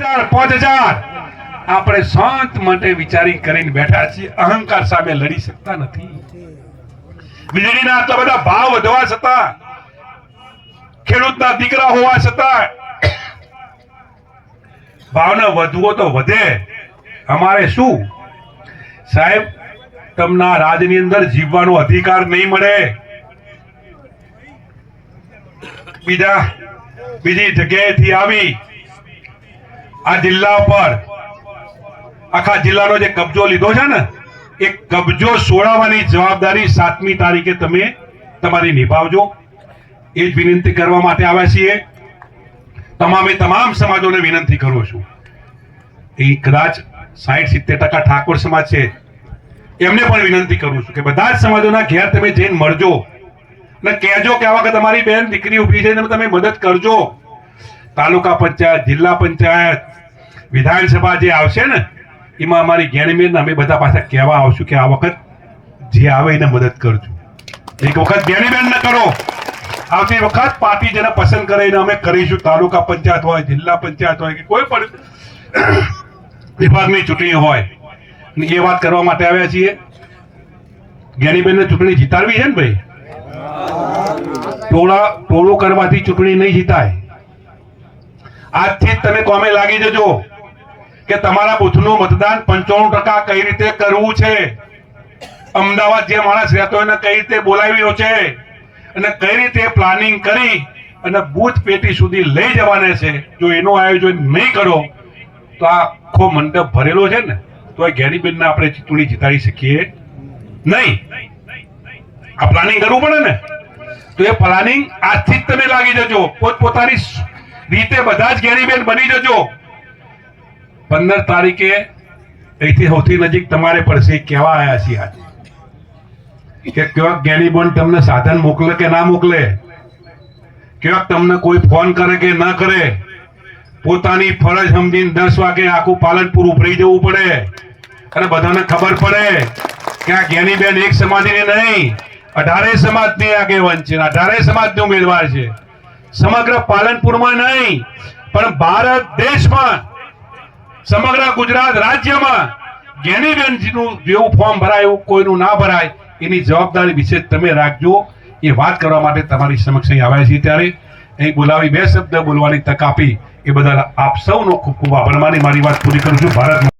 1000 5000 આપણે શાંત માટે વિચારી કરીને બેઠા છીએ, અહંકાર સામે લડી શકતા નથી. વીજળીના આટલા બધા ભાવ વધવા છતાં, ખેડૂતના દીકરા હોવા છતાં ભાવના વધવો તો વધે. અમારે શું સાહેબ, તમને રાજની અંદર જીવવાનો અધિકાર નહીં મળે. બીજી જગ્યાએથી આવી આ જિલ્લા પર આખા જિલ્લાનો જે કબજો લીધો છે ને, એ કબજો છોડાવવાની જવાબદારી 7મી તારીખે તમે તમારી નિભાવજો. એ જ વિનંતી કરવા માટે આવ્યા છીએ. તમામ સમાજોને વિનંતી કરું છું. એ કદાચ 60-70% ઠાકોર સમાજ છે, એમને પણ વિનંતી કરું છું કે બધા જ સમાજોના ઘેર તમે જઈને મળજો અને કહેજો કે આ વખત તમારી બેન દીકરી ઉભી છે, તમે મદદ કરજો. તાલુકા પંચાયત, જિલ્લા પંચાયત, વિધાનસભા જે આવશે ને, એમાં અમારી જ્ઞાનીબેન અમે બધા પાછા કહેવા આવશું કે આ વખત જે આવે એને મદદ કરજો. એક વખત જ્ઞાનીબેન ન કરો, આવતી વખત પાર્ટી જેને પસંદ કરે એને અમે કરીશું. તાલુકા પંચાયત હોય, જિલ્લા પંચાયત હોય કે કોઈ પણ વિભાગની ચૂંટણી હોય, એ વાત કરવા માટે આવ્યા છીએ. જ્ઞાનીબેનને ચૂંટણી જીતાડવી છે ને ભાઈ. ટોળું કરવાથી ચૂંટણી નહીં જીતાય. આજથી જ તમે કોમે લાગી જજો કે તમારા બૂથનું મતદાન 95% કઈ રીતે કરવું છે. અમદાવાદ જે માણસ રહેતો એને કઈ રીતે બોલાવ્યો છે અને કઈ રીતે પ્લાનિંગ કરી અને બૂથ પેટી સુધી લઈ જવાના છે. જો એનું આયોજન નહીં કરો તો આ આખો મંડપ ભરેલો છે ને, તો એ જ્ઞાનીબેનને આપણે ચૂંટણી જીતાડી શકીએ નહીં. આ પ્લાનિંગ કરવું પડે ને, તો એ પ્લાનિંગ આજથી જ તમે લાગી જજો. પોતપોતાની રીતે બધા જ જ્ઞાનીબેન બની જજો. 15 તારીખે અહીંથી સૌથી નજીક તમારે પડશે. કહેવા આવ્યા છીએ આજે કે કેવાક જ્ઞાનીબેન તમને સાધન મોકલે કે ના મોકલે, કેવાક તમને કોઈ ફોન કરે કે ના કરે, પોતાની ફરજ સમજીને 10 વાગે આખું પાલનપુર ઉભરી જવું પડે અને બધાને ખબર પડે કે આ જ્ઞાનીબેન એક સમાજની નહીં, 18 સમાજની આગેવાન છે, 18 સમાજનો ઉમેદવાર છે. સમગ્ર પાલનપુરમાં નહીં પણ ભારત દેશમાં, સમગ્ર ગુજરાત રાજ્યમાં જ્ઞાનીબેનજીનું જેવું ફોર્મ ભરાય એવું કોઈનું ના ભરાય, એની જવાબદારી વિશે તમે રાખજો. એ વાત કરવા માટે તમારી સમક્ષ અહીં આવ્યા છીએ. ત્યારે અહીં બોલાવી 2 શબ્દ બોલવાની તક આપી એ બદલ આપ સૌનો ખૂબ ખૂબ આભાર માની મારી વાત પૂરી કરું છું. ભારત